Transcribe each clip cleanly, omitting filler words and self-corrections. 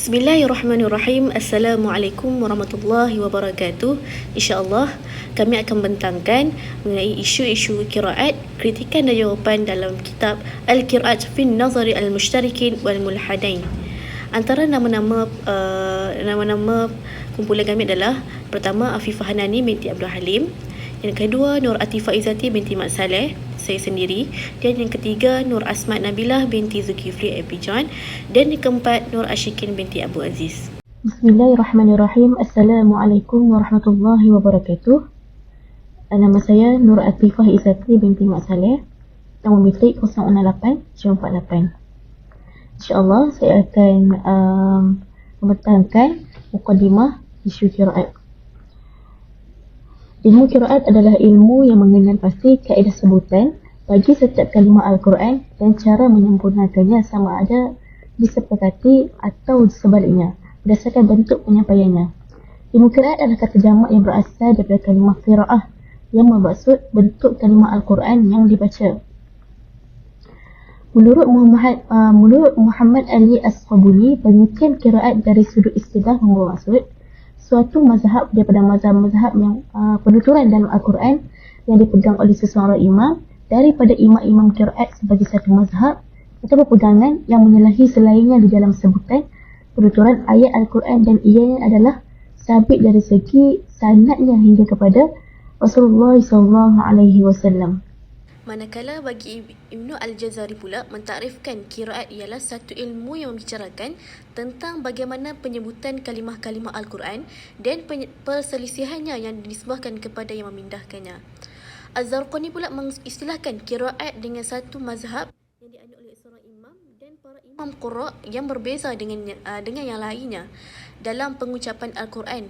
Bismillahirrahmanirrahim. Assalamualaikum warahmatullahi wabarakatuh. InsyaAllah kami akan bentangkan mengenai isu-isu qiraat, kritikan dan jawapan dalam kitab Al-Qiraat fi Nazari Al-Mushtarikin wal Mulhadain. Antara nama-nama kumpulan kami adalah pertama Afifah Hanani binti Abdul Halim, yang kedua Nur Atifah Izzati binti Mat Saleh, saya sendiri, dan yang ketiga Nur Asmat Nabilah binti Zulkifli Abijan, dan yang keempat Nur Ashikin binti Abu Aziz. Bismillahirrahmanirrahim. Assalamualaikum warahmatullahi wabarakatuh. Nama saya Nur Atifah Izzati binti Mat Saleh, nombor metrik 068-48. InsyaAllah saya akan membentangkan mukadimah isu qiraat. Ilmu qiraat adalah ilmu yang mengenal pasti kaedah sebutan bagi setiap kalimah Al-Quran dan cara menyempurnakannya sama ada disepakati atau sebaliknya berdasarkan bentuk penyampaiannya. Ilmu qiraat adalah kata jamak yang berasal daripada kalimah qiraah yang bermaksud bentuk kalimah Al-Quran yang dibaca. Menurut Muhammad Ali As-Sabuni, pengertian qiraat dari sudut istilah bermaksud suatu mazhab daripada mazhab-mazhab yang penuturan dalam Al-Quran yang dipegang oleh seseorang imam daripada imam-imam qiraat sebagai satu mazhab atau pegangan yang menyalahi selainnya di dalam sebutan penuturan ayat Al-Quran, dan ianya adalah sabit dari segi sanadnya hingga kepada Rasulullah SAW. Manakala bagi Ibnu Al-Jazari pula mentakrifkan qiraat ialah satu ilmu yang membicarakan tentang bagaimana penyebutan kalimah-kalimah Al-Quran dan perselisihannya yang dinisbahkan kepada yang memindahkannya. Az-Zarqani pula mengistilahkan qiraat dengan satu mazhab yang dianut oleh seorang imam dan para imam qurra yang berbeza dengan yang lainnya dalam pengucapan Al-Quran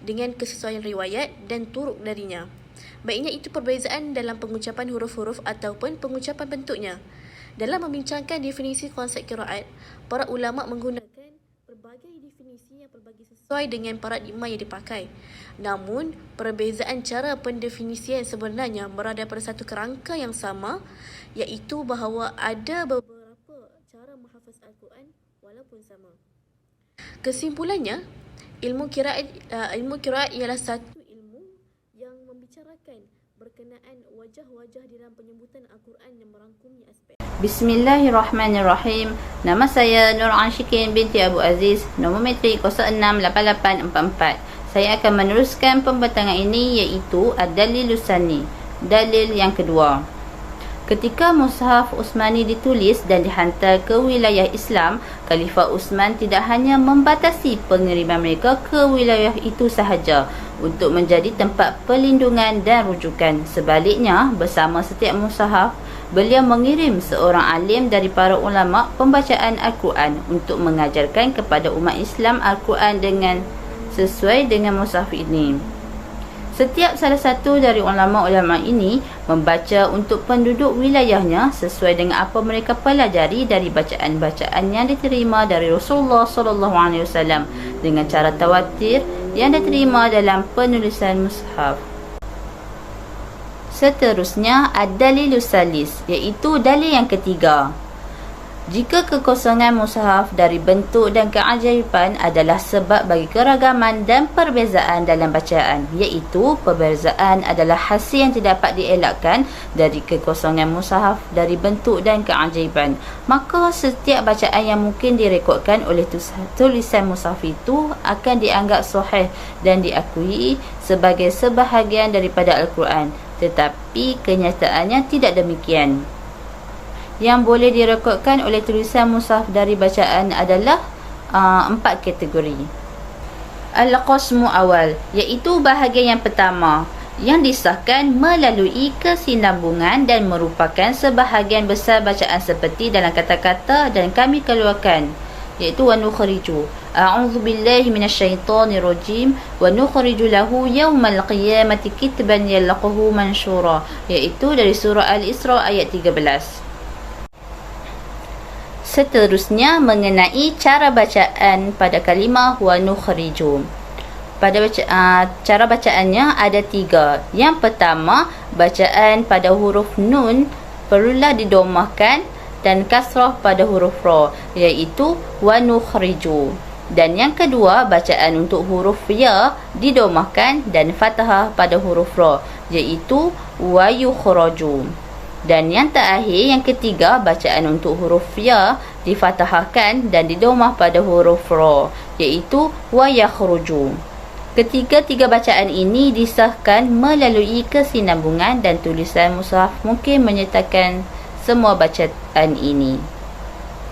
dengan kesesuaian riwayat dan turuk darinya. Baiknya itu perbezaan dalam pengucapan huruf-huruf ataupun pengucapan bentuknya. Dalam membincangkan definisi konsep qiraat, para ulama menggunakan pelbagai definisi yang pelbagai sesuai dengan paradigma yang dipakai. Namun, perbezaan cara pendefinisian sebenarnya berada pada satu kerangka yang sama, iaitu bahawa ada beberapa cara menghafaz Al-Quran walaupun sama. Kesimpulannya, ilmu qiraat ialah satu membicarakan berkenaan wajah-wajah dalam penyebutan Al-Quran yang merangkumi aspek. Bismillahirrahmanirrahim. Nama saya Nur Ashikin binti Abu Aziz, nombor metrik 068844. Saya akan meneruskan pembentangan ini, iaitu Ad-Dalilus Tsani, dalil yang kedua. Ketika Mushaf Utsmani ditulis dan dihantar ke wilayah Islam, Khalifah Utsman tidak hanya membatasi pengiriman mereka ke wilayah itu sahaja untuk menjadi tempat perlindungan dan rujukan. Sebaliknya, bersama setiap mushaf, beliau mengirim seorang alim dari para ulama pembacaan Al-Quran untuk mengajarkan kepada umat Islam Al-Quran sesuai dengan mushaf ini. Setiap salah satu dari ulama-ulama ini membaca untuk penduduk wilayahnya sesuai dengan apa mereka pelajari dari bacaan-bacaan yang diterima dari Rasulullah SAW dengan cara tawatir yang diterima dalam penulisan mushaf. Seterusnya, Ad-Dalilus Tsalis, iaitu dalil yang ketiga. Jika kekosongan mushaf dari bentuk dan keajaiban adalah sebab bagi keragaman dan perbezaan dalam bacaan, iaitu perbezaan adalah hasil yang tidak dapat dielakkan dari kekosongan mushaf dari bentuk dan keajaiban, maka setiap bacaan yang mungkin direkodkan oleh tulisan mushaf itu akan dianggap sahih dan diakui sebagai sebahagian daripada Al-Quran. Tetapi kenyataannya tidak demikian. Yang boleh direkodkan oleh tulisan mushaf dari bacaan adalah 4 kategori. Al-Qasmu awal, iaitu bahagian yang pertama yang disahkan melalui kesinambungan dan merupakan sebahagian besar bacaan seperti dalam kata-kata dan kami keluarkan, iaitu wa nukhriju a'udzubillahi minasyaitonirrajim wa nukhriju lahu yaumal qiyamati kitban yalqahu mansyura, iaitu dari surah Al-Isra ayat 13. Seterusnya, mengenai cara bacaan pada kalimah wa nukhriju. Cara bacaannya ada 3. Yang pertama, bacaan pada huruf nun perlulah didomahkan dan kasrah pada huruf ra, iaitu wa nukhriju. Dan yang kedua, bacaan untuk huruf ya didomahkan dan fathah pada huruf ra, iaitu wa yukhraju. Dan yang terakhir, yang ketiga, bacaan untuk huruf ya difathahkan dan didomah pada huruf ra, iaitu wa yakhruju. Ketiga-tiga bacaan ini disahkan melalui kesinambungan dan tulisan mushaf mungkin menyertakan semua bacaan ini.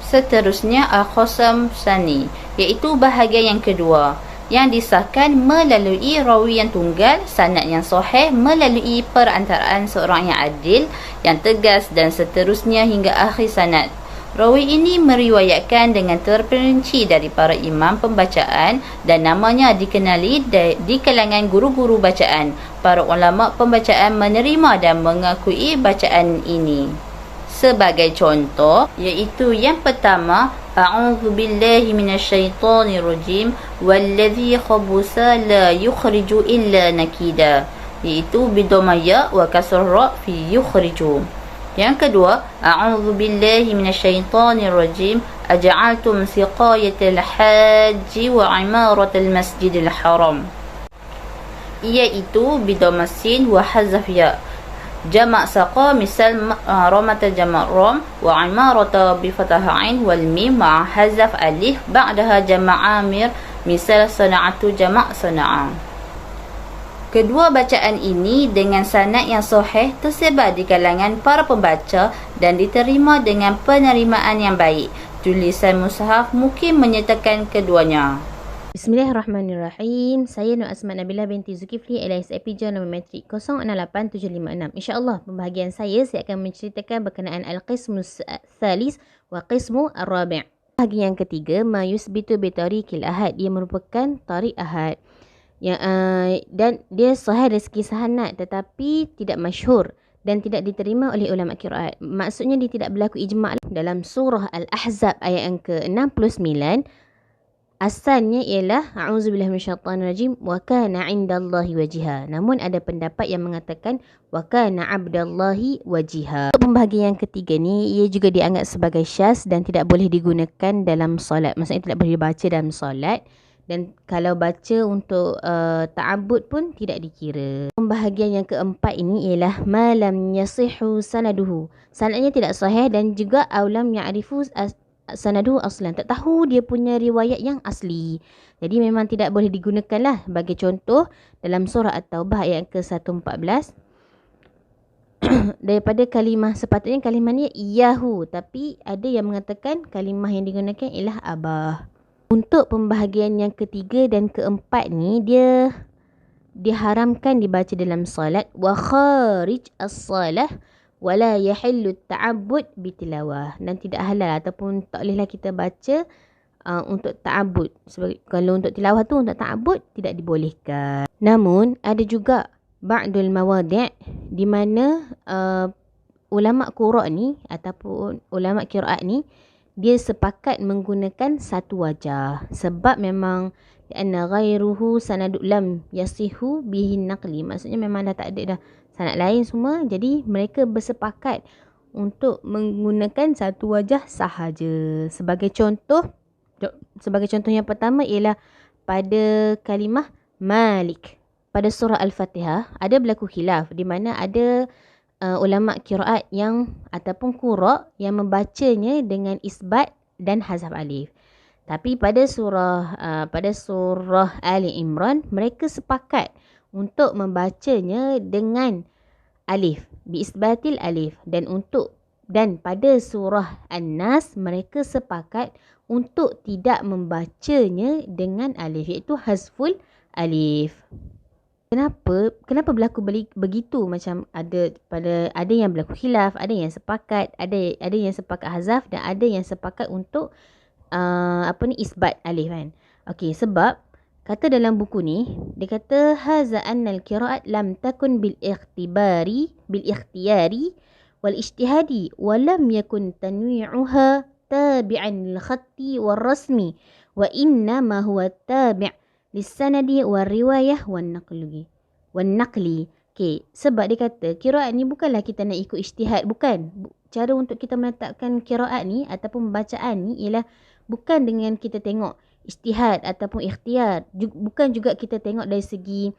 Seterusnya, al-khasam sani, iaitu bahagian yang kedua, yang disahkan melalui rawi yang tunggal, sanad yang sahih melalui perantaraan seorang yang adil, yang tegas dan seterusnya hingga akhir sanad. Rawi ini meriwayatkan dengan terperinci dari para imam pembacaan dan namanya dikenali di kalangan guru-guru bacaan. Para ulama pembacaan menerima dan mengakui bacaan ini. Sebagai contoh, iaitu yang pertama, A'udzu billahi minasyaitonir rajim wallazi khabusa la yukhriju illa nakida, iaitu bidomaya wa kasr ra fi yukhriju. Yang kedua, A'udzu billahi minasyaitonir rajim aj'altum siqayatal hajji wa imaratal masjidil haram, iaitu bidomasin wa hazaf ya. Jamak saqa misal ramata jamak ram wa imarata bi fathah ain wal mim ma hazaf alif ba'daha jamak amir misal sana'atu jamak sana'a. Kedua bacaan ini dengan sanad yang sahih tersebar di kalangan para pembaca dan diterima dengan penerimaan yang baik. Tulisan mushaf mungkin menyertakan keduanya. Bismillahirrahmanirrahim. Saya Nur Asma Nabila binti Zulkifli LSAP Journal Metrik 068756. InsyaAllah pembahagian saya akan menceritakan berkenaan Al-Qismus Thalis wa Qismu Ar-Rabi'. Bahagian yang ketiga, Ma yusbitu bi tariqil ahad. Ia merupakan tarik ahad. Dan dia sahih dari segi sanad tetapi tidak masyhur dan tidak diterima oleh ulama qiraat. Maksudnya dia tidak berlaku ijma' dalam surah Al-Ahzab ayat yang ke-69. Asalnya ialah a'udzubillahi minasyaitonirrajim wa kana 'indallahi wajiha. Namun ada pendapat yang mengatakan wa kana 'abdallahi wajiha. Pembahagian yang ketiga ni ia juga dianggap sebagai syaz dan tidak boleh digunakan dalam solat. Maksudnya tidak boleh dibaca dalam solat. Dan kalau baca untuk ta'abbud pun tidak dikira. Pembahagian yang keempat ini ialah malam yasihu sanaduhu. Sanadnya tidak sahih dan juga aulam ya'rifu sanaduhu aslan. Tak tahu dia punya riwayat yang asli. Jadi memang tidak boleh digunakan lah. Bagi contoh dalam surah At-Taubah ayat ke-114. Daripada kalimah, sepatutnya kalimah ni iyahu. Tapi ada yang mengatakan kalimah yang digunakan ialah abah. Untuk pembahagian yang ketiga dan keempat ni, dia diharamkan dibaca dalam salat. Wa kharij as-salah wala yahillu ta'abbud bitilawah. Dan tidak halal ataupun tak bolehlah kita baca untuk ta'abbud. Sebab kalau untuk tilawah tu, untuk ta'abbud tidak dibolehkan. Namun ada juga ba'dul mawadi' di mana ulama qura' ni ataupun ulama qiraat ni dia sepakat menggunakan satu wajah sebab memang anna ghairuhu sanad lam yasihu bihi naqli. Maksudnya memang dah tak ada dah sanad lain semua, jadi mereka bersepakat untuk menggunakan satu wajah sahaja. Sebagai contoh yang pertama ialah pada kalimah Malik pada surah Al-Fatihah ada berlaku khilaf di mana ada ulama qiraat yang ataupun qura yang membacanya dengan isbat dan hazaf alif. Tapi pada surah Ali Imran mereka sepakat untuk membacanya dengan alif, bi isbatil alif, dan pada surah An-Nas mereka sepakat untuk tidak membacanya dengan alif, iaitu hazful alif. Kenapa berlaku begitu? Macam ada yang berlaku khilaf, ada yang sepakat, ada yang sepakat hazaf dan ada yang sepakat untuk isbat alif kan. Okey, sebab kata dalam buku ni dia kata haza annal qiraat lam takun bil ikhtiyari wal ijtihadi wa lam yakun tanwi'uha tabi'an lil khatti war rasmi wa inna ma huwa tabi' lisanadi wa riwayah wan naqli. Okey, sebab dia kata qiraat ni bukanlah kita nak ikut ijtihad, bukan. Cara untuk kita meletakkan qiraat ni ataupun bacaan ni ialah bukan dengan kita tengok ijtihad ataupun ikhtiar. Bukan juga kita tengok dari segi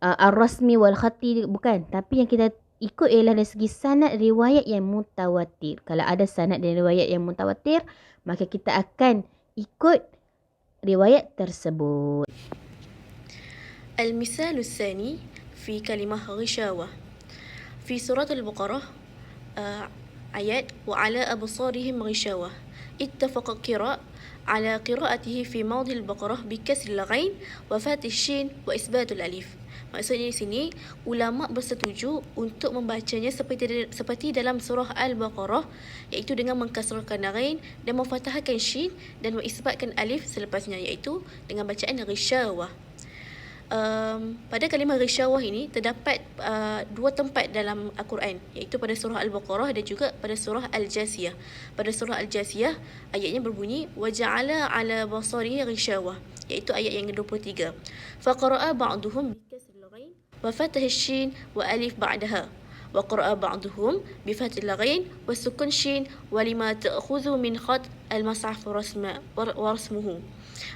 ar-rasmi wal khati, bukan. Tapi yang kita ikut ialah dari segi sanad riwayat yang mutawatir. Kalau ada sanad dan riwayat yang mutawatir, maka kita akan ikut riwayat tersebut. المثال الثاني في كلمة غشاوة في سورة البقرة آيات وعلى أبصارهم غشاوة اتفق قراء على قراءته في موضع البقرة بكسر الغين وفتح الشين وإثبات الألif. Maksudnya di sini ulama bersetuju untuk membacanya seperti dalam surah Al-Baqarah, iaitu dengan mengkasrahkan ghain dan memfathahkan shin dan mengisbatkan alif selepasnya, iaitu dengan bacaan ghisyawah. Pada kalimah ghisyawah ini terdapat dua tempat dalam Al-Quran, iaitu pada surah Al-Baqarah dan juga pada surah Al-Jasiyah. Pada surah Al-Jasiyah ayatnya berbunyi waja'ala ala basarihi ghisyawah, iaitu ayat yang ke-23. Faqara'a ba'duhum bikasril ghain wa fatah shin wa alif ba'daha wa qara'a ba'duhum bi fathil ghain wa sukun shin wa lima ta'khudhu min khat al-mas'haf rasmuhu.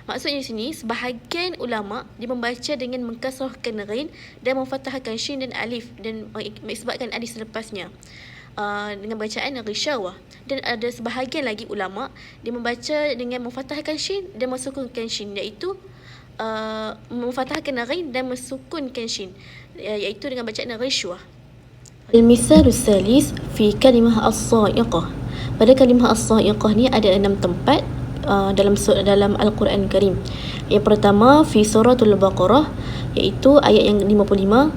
Maksudnya di sini sebahagian ulama dia membaca dengan mengkasrahkan ghain dan memfathahkan shin dan alif dan mengisbatkan alif selepasnya dengan bacaan ghisyawah. Dan ada sebahagian lagi ulama dia membaca dengan memfathahkan shin dan mensukunkan shin, iaitu memfathahkan ghain dan mensukunkan shin, iaitu dengan bacaan ghisyawah. Al-misal al-thalith fi kalimah as-sa'iqah. Pada kalimah as-sa'iqah ni ada 6 tempat dalam Al-Quran Karim. Yang pertama fi suratul Baqarah, iaitu ayat yang 55,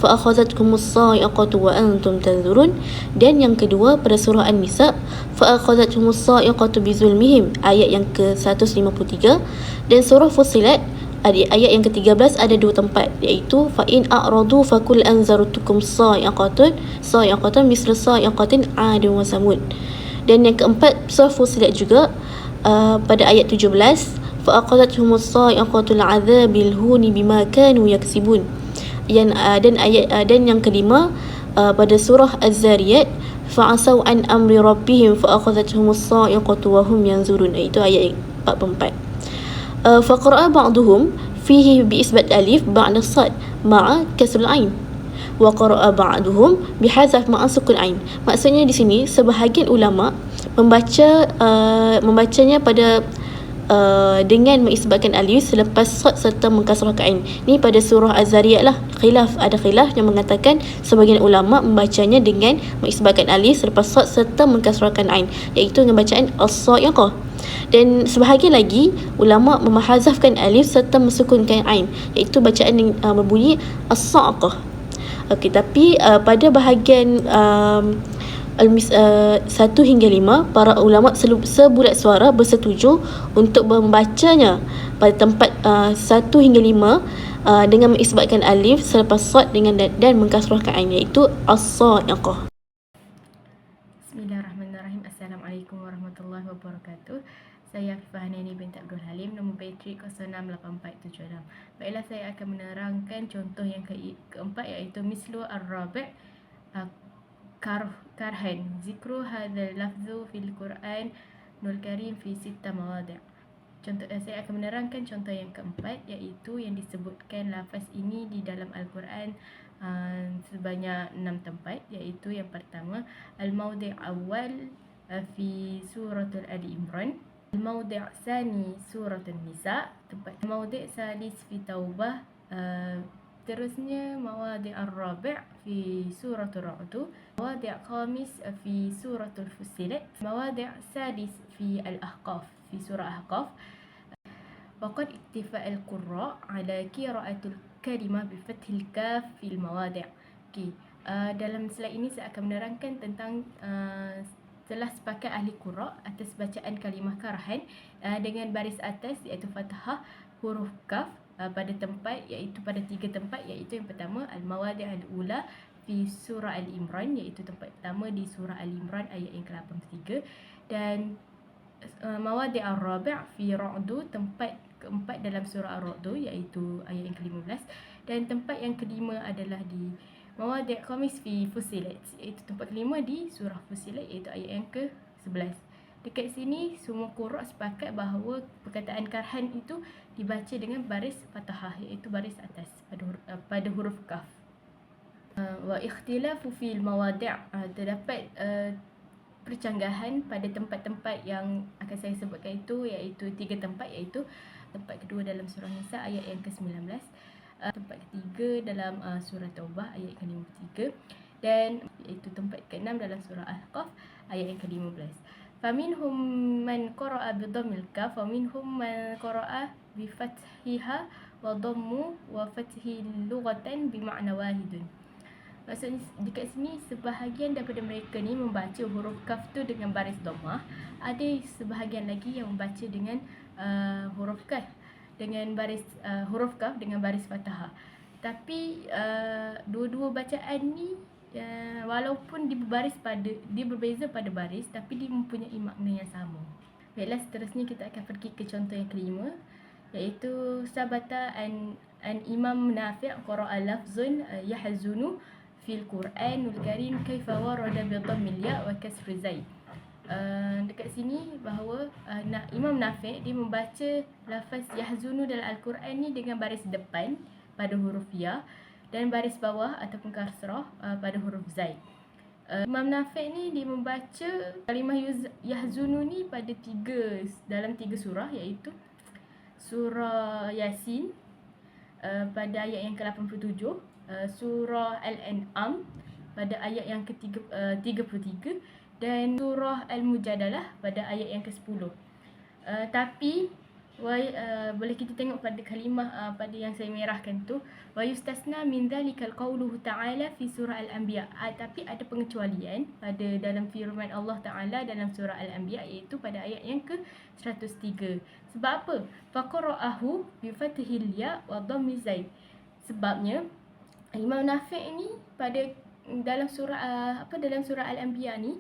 fa'akhazatkumus sa'iqatu wa antum tanzurun. Dan yang kedua pada surah An-Nisa, fa'akhazatkumus sa'iqatu bizulmihim, ayat yang ke-153. Dan surah Fussilat ayat yang ke-13 ada 2 tempat, iaitu fa in a'radu fakul anzartukum sa'iqatan misla sa'iqatin 'adin wa samud. Dan yang keempat surah Fussilat juga pada ayat 17, fa'aqadathumus sa'iqatul 'adzabil huni bima kanu yaksibun. Dan yang kelima pada surah Az-Zariyat, fa'asau an amri rabbihim fa'aqadathumus sa'iqatu wa hum yanzurun, itu ayat 44. Faqra'a ba'duhum fihi bi isbat alif ba'da sad ma'a kasrul ain wa qara'a ba'duhum bihadzaf ma'a sukun ain. Maksudnya di sini sebahagian ulama membacanya pada dengan mengisbatkan alif selepas sad serta mengkasrahkan ain. Ni pada surah Az-Zariyat lah. Ada khilaf yang mengatakan sebahagian ulama membacanya dengan mengisbatkan alif selepas sad serta mengkasrahkan ain, iaitu dengan bacaan as-sa'iqah. Dan sebahagian lagi ulama memahazafkan alif serta mensukunkan ain, iaitu bacaan yang berbunyi as-sa'qah. Okey, tapi pada bahagian 1 hingga 5, para ulama sebulat suara bersetuju untuk membacanya pada tempat 1 hingga 5 dengan mengisbatkan alif selepas sad dengan dan mengkasrahkan ain, iaitu as-sa'iqah. Bismillahirrahmanirrahim. Assalamualaikum warahmatullahi wabarakatuh. Saya Afifah Hanani binti Abdul Halim, nombor bateri 068476. Baiklah, saya akan menerangkan contoh yang keempat, iaitu mislu ar-rabi' karhan zikru hadzal lafzu fil Quran nul karim fi 6 mawadi'. Saya akan menerangkan contoh yang keempat, iaitu yang disebutkan lafaz ini di dalam Al-Quran sebanyak 6 tempat, iaitu yang pertama al-mawdi' awal fi suratul Ali Imran, al-mawdi' tsani suratul Nisa, tempat al-mawdi' salis fi Taubah, terusnya mawadi' ar-rabi' fi suratul Ra'd, mawadi' khamis fi suratul Fussilat, mawadi' sadis fi al-Ahqaf, fi surah Ahqaf. Waqad iktifa al-qurra' ala qira'atul kalimah bi fathil kaf fil mawadi'. Okey, dalam slide ini saya akan menerangkan tentang telah sepakat ahli qurra' atas bacaan kalimah karhan dengan baris atas, iaitu fathah huruf kaf pada tempat, iaitu pada 3 tempat, iaitu yang pertama al-mawadi' al-ula fi surah Al-Imran, iaitu tempat pertama di surah Al-Imran ayat yang ke-83, dan mawadi' ar-rabi' fi Ra'd, tempat keempat dalam surah Ar-Ra'd, iaitu ayat yang ke-15, dan tempat yang kelima adalah di mawadi' khamis fi Fussilat, iaitu tempat kelima di surah Fussilat, iaitu ayat yang ke-11. Dekat sini semua qurra sepakat bahawa perkataan karhan itu dibaca dengan baris fathah, iaitu baris atas pada huruf kaf. Wa ikhtilafu fil mawadi', terdapat percanggahan pada tempat-tempat yang akan saya sebutkan itu, iaitu 3 tempat, iaitu tempat kedua dalam surah Nisa ayat yang ke-19, tempat ketiga dalam surah Taubah ayat ke-53, dan iaitu tempat ke-6 dalam surah Al-Qaf ayat yang ke-15. Faminhum man qara'a bi dhammil kaf wa minhum man qara'a bi fathiha wa dhammu wa fathi lughatan bi ma'na wahidun. Maksudnya dekat sini sebahagian daripada mereka ni membaca huruf kaf tu dengan baris dhammah, ada sebahagian lagi yang membaca dengan huruf kaf dengan baris huruf kaf dengan baris fathah. Tapi dua-dua bacaan ni walaupun dia berbeza pada baris, tapi dia mempunyai makna yang sama. Baiklah, seterusnya kita akan pergi ke contoh yang kelima, iaitu sabata an Imam Nafi' qara'a lafzun yahzunu fil Qur'anul Karim kaifa warada bi dhammil ya wa kasri zai. Dekat sini bahawa Imam Nafi' dia membaca lafaz yahzunu dalam Al-Quran ni dengan baris depan pada huruf ya dan baris bawah ataupun kasrah pada huruf zai. Imam Nafi' ni dia membaca kalimah yahzunu ni pada dalam 3 surah, iaitu surah Yasin pada ayat yang ke-87, surah Al-An'am pada ayat yang ke-33 dan surah Al-Mujadalah pada ayat yang ke-10. Tapi boleh kita tengok pada kalimah pada yang saya merahkan tu, wa yustasna min dzalikal qauluhu ta'ala fi surah Al-Anbiya. Tapi ada pengecualian pada dalam firman Allah Ta'ala dalam surah Al-Anbiya, iaitu pada ayat yang ke-103. Sebab apa? Faqara'ahu bi fathil ya wa dhammi zai. Sebabnya Imam Nafi' ni dalam surah Al-Anbiya ni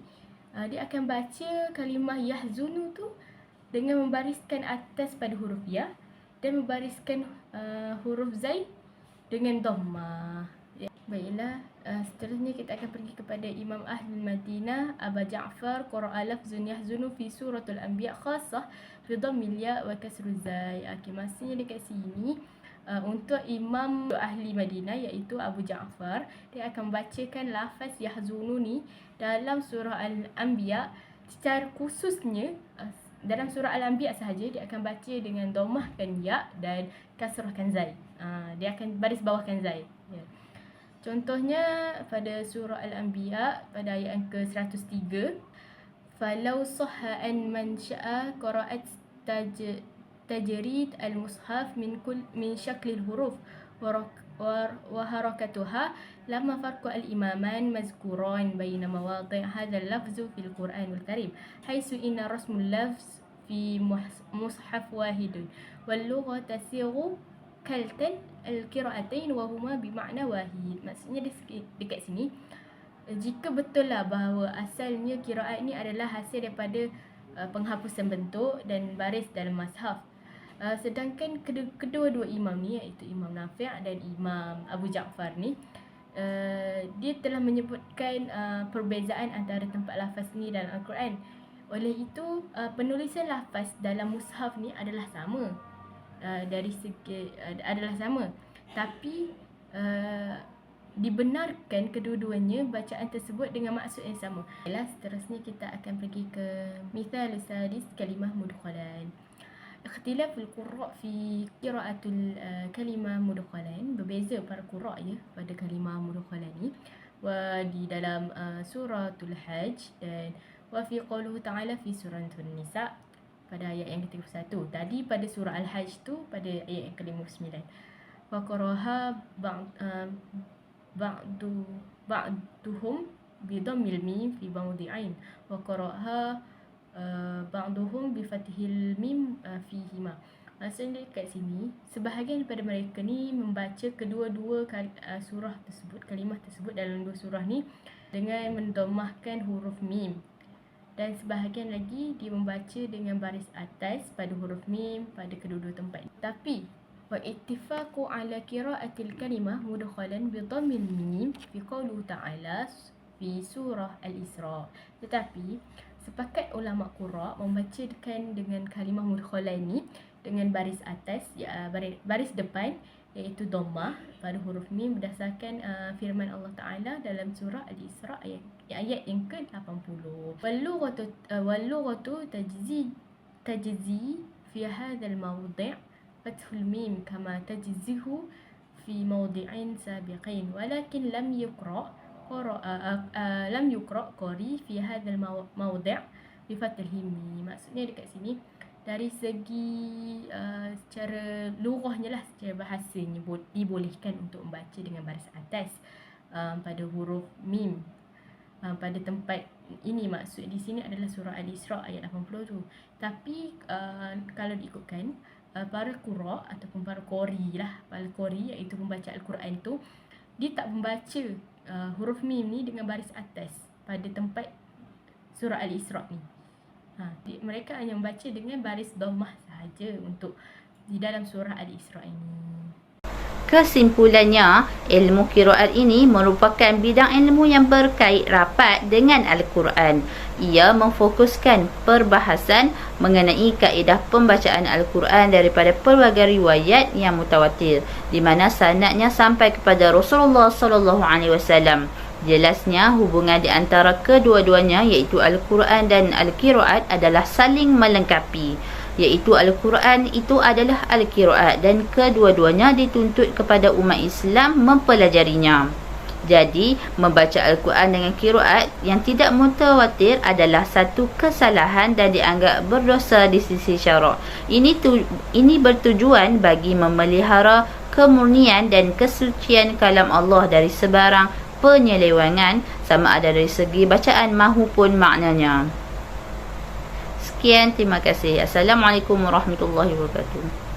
dia akan baca kalimah yahzunu tu dengan membariskan atas pada huruf ya dan membariskan huruf zai dengan dhammah. Baiklah, seterusnya kita akan pergi kepada Imam Ahli Madinah Aba Ja'far qara'a lafzun yahzunu fi suratul Anbiya khassah fi dhammil ya wa kasrul zai. Maksudnya dekat sini untuk Imam Ahli Madinah iaitu Abu Ja'far, dia akan bacakan lafaz yahzunu ni dalam surah Al-Anbiya, secara khususnya dalam surah Al-Anbiya sahaja dia akan baca dengan dhammahkan ya dan kasrahkan zai. Dia akan baris bawahkan zai. Ya. Contohnya pada surah Al-Anbiya pada ayat yang ke-103, falau sahha an man sya'a qara'at tajrid al-mushaf min syaklil huruf wa harakatuha lama farqu al-imaman mazkuran baina mawadi' hadzal lafzu fil Qur'anil Karim haitsu inna rasmul lafz fi mushaf wahidun wal lugha tasighu kaltan al-qira'atain wa huma bi ma'na wahid. Maksudnya dekat sini, jika betul lah bahawa asalnya qiraat ni adalah hasil daripada penghapusan bentuk dan baris dalam mushaf, sedangkan kedua-dua imam ni, iaitu Imam Nafi' dan Imam Abu Ja'far ni, dia telah menyebutkan perbezaan antara tempat lafaz ni dalam Al-Quran. Oleh itu penulisan lafaz dalam mushaf ni adalah sama, adalah sama, tapi dibenarkan kedua-duanya bacaan tersebut dengan maksud yang sama. Seterusnya kita akan pergi ke mithal sadis kalimah mudkhalan. Ikhtilaful qurra fi qiraatul kalimah mudkhalan, berbeza para qurra ya pada kalimah mudkhalan ni, wa di dalam suratul Hajj dan wa fi qauluhu ta'ala fi suratul Nisa pada ayat yang ke-31. Tadi pada surah Al-Hajj tu pada ayat yang ke-59. Wa qaraha ba'duhum bi dhammil mim fi mawdi'ain wa qaraha ba'duhum bi fathil mim fihima. Maksudnya kat sini sebahagian daripada mereka ni membaca kedua-dua surah tersebut, kalimah tersebut dalam dua surah ni dengan mendomahkan huruf mim, dan sebahagian lagi dia membaca dengan baris atas pada huruf mim pada kedua-dua tempat. Tapi wa ittifaqu ala qira'atil kalimah mudkhalan bi dhammil mim fi qawlihi ta'ala fi surah Al-Isra. Tetapi sepakat ulama qura membacakan dengan kalimah mudkhalah ini dengan baris atas, baris depan iaitu dhammah pada huruf mim berdasarkan firman Allah Taala dalam surah Al-Isra ayat yang ke-80. Wal-lughatu tajzi fi hadzal mawdi' fathul mim kama tajzihu fi mawdi'in sabiqin walakin lam yuqra qari fi hadzal mawdi' bi fathil mim. Maksudnya dekat sini dari segi secara lughahnya lah, secara bahasanya dibolehkan untuk membaca dengan baris atas pada huruf mim. Pada tempat ini maksud di sini adalah surah Al-Isra ayat 80 tu. Tapi kalau diikutkan para qura ataupun para qori lah, para qori iaitu pembaca Al-Quran tu, dia tak membaca huruf mim ni dengan baris atas pada tempat surah Al-Isra ni. Mereka hanya membaca dengan baris dhammah sahaja untuk di dalam surah Al-Isra ini. Kesimpulannya, ilmu qiraat ini merupakan bidang ilmu yang berkait rapat dengan Al-Quran. Ia memfokuskan perbahasan mengenai kaedah pembacaan Al-Quran daripada pelbagai riwayat yang mutawatir, di mana sanadnya sampai kepada Rasulullah SAW. Jelasnya, hubungan di antara kedua-duanya iaitu Al-Quran dan Al-Qiraat adalah saling melengkapi, iaitu Al-Quran itu adalah Al-Qiraat dan kedua-duanya dituntut kepada umat Islam mempelajarinya. Jadi, membaca Al-Quran dengan qiraat yang tidak mutawatir adalah satu kesalahan dan dianggap berdosa di sisi syarak. Ini bertujuan bagi memelihara kemurnian dan kesucian kalam Allah dari sebarang penyelewengan, sama ada dari segi bacaan maupun maknanya. Sekian, terima kasih. Assalamualaikum warahmatullahi wabarakatuh.